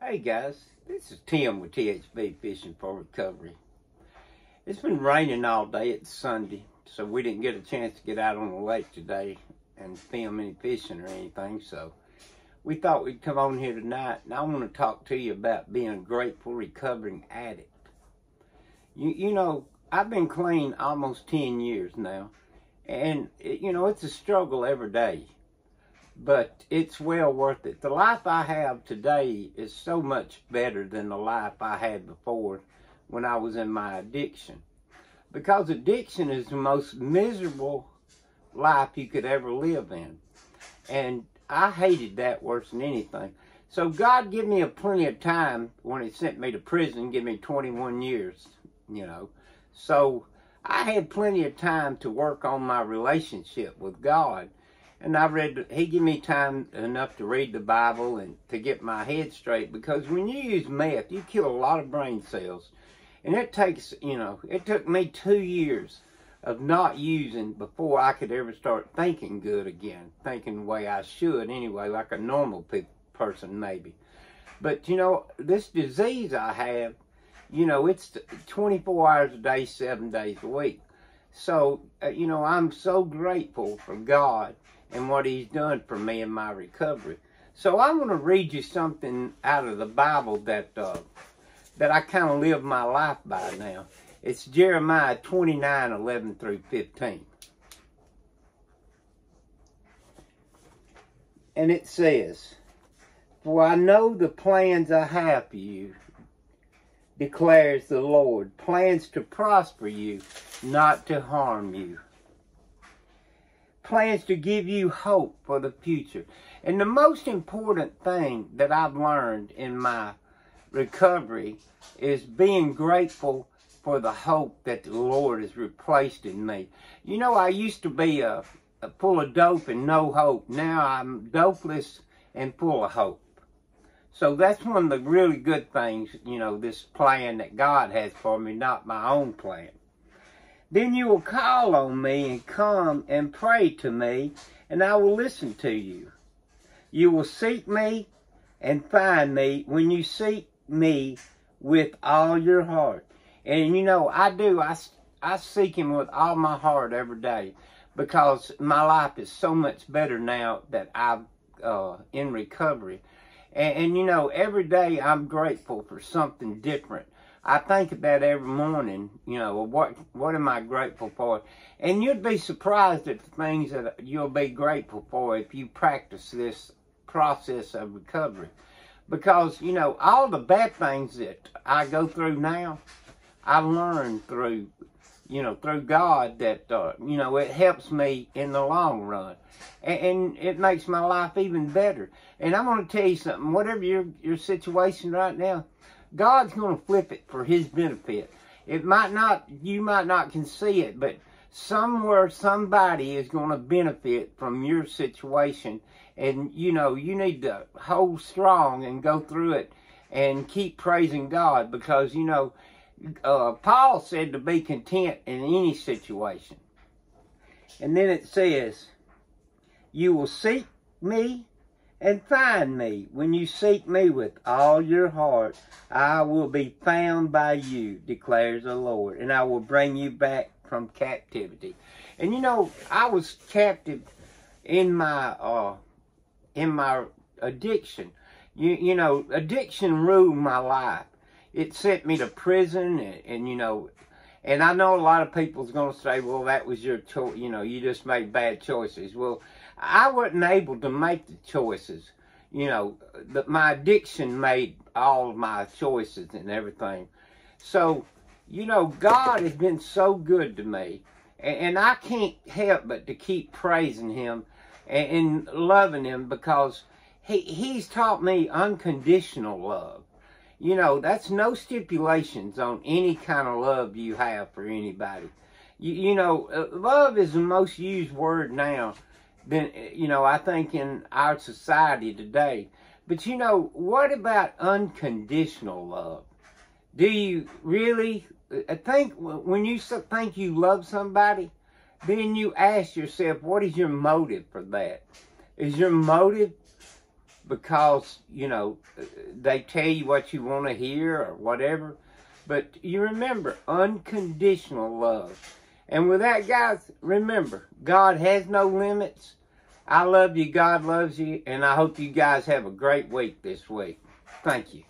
Hey guys, this is Tim with THB Fishing for Recovery. It's been raining all day. It's Sunday, so we didn't get a chance to get out on the lake today and film any fishing or anything, so we thought we'd come on here tonight, and I want to talk to you about being a grateful, recovering addict. You know, I've been clean almost 10 years now, and it's a struggle every day. But it's well worth it. The life I have today is so much better than the life I had before when I was in my addiction. Because addiction is the most miserable life you could ever live in. And I hated that worse than anything. So God gave me plenty of time when He sent me to prison, give me 21 years, So I had plenty of time to work on my relationship with God. And He gave me time enough to read the Bible and to get my head straight, because when you use meth, you kill a lot of brain cells. And it takes, it took me 2 years of not using before I could ever start thinking good again, thinking the way I should anyway, like a normal person maybe. But, this disease I have, it's 24 hours a day, 7 days a week. So, I'm so grateful for God and what He's done for me in my recovery. So I'm going to read you something out of the Bible that I kind of live my life by now. It's Jeremiah 29:11 through 15. And it says, "For I know the plans I have for you, declares the Lord, plans to prosper you, not to harm you. Plans to give you hope for the future." And the most important thing that I've learned in my recovery is being grateful for the hope that the Lord has replaced in me. I used to be full of dope and no hope. Now I'm dopeless and full of hope. So that's one of the really good things, this plan that God has for me, not my own plan. "Then you will call on me and come and pray to me, and I will listen to you. You will seek me and find me when you seek me with all your heart." And I do. I seek Him with all my heart every day, because my life is so much better now that I'm in recovery. And every day I'm grateful for something different. I think about every morning, what am I grateful for? And you'd be surprised at the things that you'll be grateful for if you practice this process of recovery. Because, all the bad things that I go through now, I learned through God that, it helps me in the long run. And it makes my life even better. And I'm going to tell you something, whatever your situation right now, God's going to flip it for His benefit. You might not can see it, but somewhere somebody is going to benefit from your situation. And, you need to hold strong and go through it and keep praising God, because, Paul said to be content in any situation. And then it says, "You will seek me and find me. When you seek me with all your heart, I will be found by you, declares the Lord, and I will bring you back from captivity." And I was captive in my addiction. Addiction ruined my life. It sent me to prison, and I know a lot of people's going to say, well, that was your choice, you just made bad choices. Well, I wasn't able to make the choices. My addiction made all of my choices and everything. So, God has been so good to me. And I can't help but to keep praising Him and loving Him, because He's taught me unconditional love. That's no stipulations on any kind of love you have for anybody. Love is the most used word now than, I think in our society today. But what about unconditional love? Do you really think, when you think you love somebody, then you ask yourself, what is your motive for that? Is your motive because, they tell you what you want to hear or whatever. But you remember, unconditional love. And with that, guys, remember, God has no limits. I love you, God loves you, and I hope you guys have a great week this week. Thank you.